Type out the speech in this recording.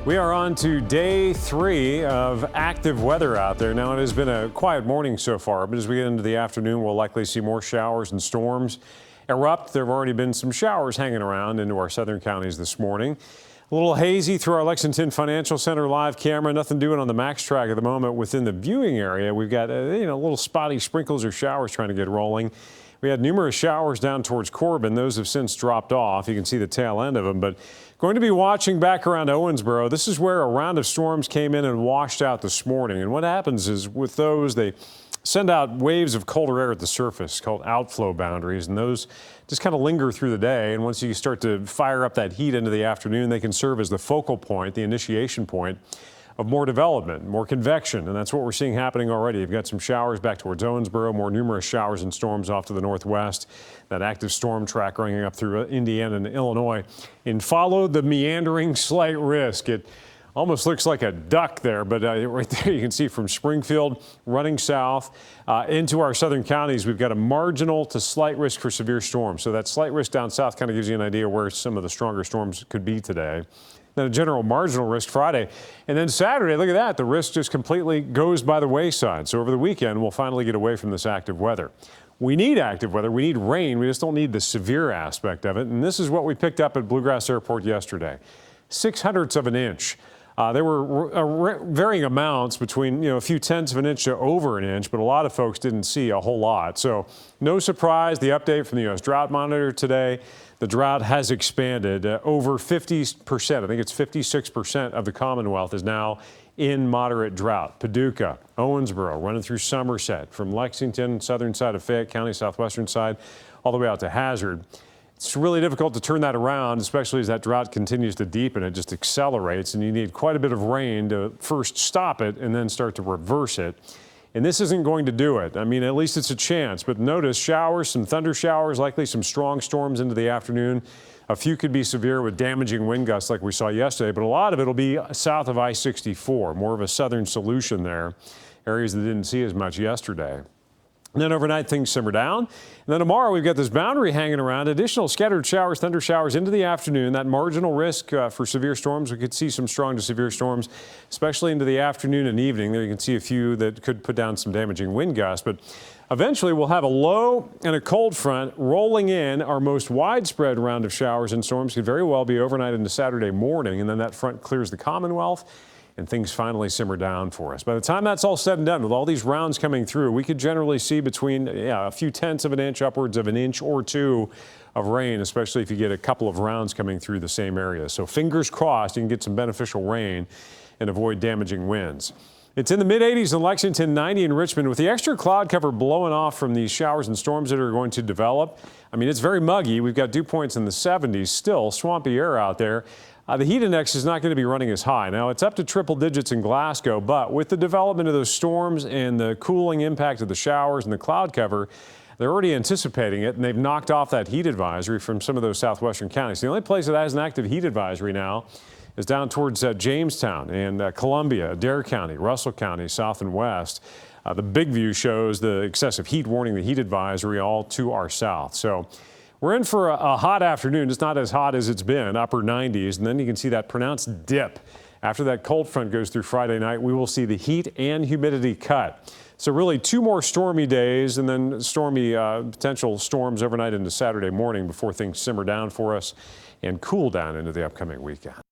We are on to day 3 of active weather out there. Now, it has been a quiet morning so far, but as we get into the afternoon, we'll likely see more showers and storms erupt. There have already been some showers hanging around into our southern counties this morning. A little hazy through our Lexington Financial Center live camera. Nothing doing on the max track at the moment. Within the viewing area, we've got little spotty sprinkles or showers trying to get rolling. We had numerous showers down towards Corbin. Those have since dropped off. You can see the tail end of them, but going to be watching back around Owensboro. This is where a round of storms came in and washed out this morning. And what happens is with those, they send out waves of colder air at the surface called outflow boundaries, and those just kind of linger through the day. And once you start to fire up that heat into the afternoon, they can serve as the focal point, the initiation point of more development, more convection, and that's what we're seeing happening already. You've got some showers back towards Owensboro, more numerous showers and storms off to the northwest. That active storm track running up through Indiana and Illinois. And follow the meandering slight risk. It almost looks like a duck there, but right there you can see from Springfield running south into our southern counties, we've got a marginal to slight risk for severe storms. So that slight risk down south kind of gives you an idea where some of the stronger storms could be today. Then a general marginal risk Friday. And then Saturday, look at that, the risk just completely goes by the wayside. So over the weekend, we'll finally get away from this active weather. We need active weather. We need rain. We just don't need the severe aspect of it. And this is what we picked up at Bluegrass Airport yesterday. 0.06 of an inch. There were varying amounts between, a few tenths of an inch to over an inch, but a lot of folks didn't see a whole lot. So no surprise, the update from the U.S. Drought Monitor today, the drought has expanded. Over 50%, I think it's 56% of the Commonwealth is now in moderate drought. Paducah, Owensboro, running through Somerset, from Lexington, southern side of Fayette County, southwestern side, all the way out to Hazard. It's really difficult to turn that around, especially as that drought continues to deepen. It just accelerates, and you need quite a bit of rain to first stop it and then start to reverse it. And this isn't going to do it. I mean, at least it's a chance. But notice showers, some thunder showers, likely some strong storms into the afternoon. A few could be severe with damaging wind gusts like we saw yesterday, but a lot of it will be south of I-64, more of a southern solution there, areas that didn't see as much yesterday. And then overnight, things simmer down. And then tomorrow, we've got this boundary hanging around. Additional scattered showers, thunder showers into the afternoon. That marginal risk for severe storms. We could see some strong to severe storms, especially into the afternoon and evening. There you can see a few that could put down some damaging wind gusts. But eventually, we'll have a low and a cold front rolling in. Our most widespread round of showers and storms could very well be overnight into Saturday morning. And then that front clears the Commonwealth, and things finally simmer down for us. By the time that's all said and done, with all these rounds coming through, we could generally see between a few tenths of an inch, upwards of an inch or two of rain, especially if you get a couple of rounds coming through the same area. So fingers crossed you can get some beneficial rain and avoid damaging winds. It's in the mid-80s in Lexington, 90 in Richmond. With the extra cloud cover blowing off from these showers and storms that are going to develop, I mean, it's very muggy. We've got dew points in the 70s, still swampy air out there. The heat index is not going to be running as high. Now, it's up to triple digits in Glasgow, but with the development of those storms and the cooling impact of the showers and the cloud cover, they're already anticipating it, and they've knocked off that heat advisory from some of those southwestern counties. The only place that has an active heat advisory now is down towards Jamestown and Columbia, Adair County, Russell County, south and west. The big view shows the excessive heat warning, the heat advisory, all to our south. So we're in for a hot afternoon. It's not as hot as it's been, upper 90s, and then you can see that pronounced dip. After that cold front goes through Friday night, we will see the heat and humidity cut. So really 2 more stormy days and then stormy potential storms overnight into Saturday morning before things simmer down for us and cool down into the upcoming weekend.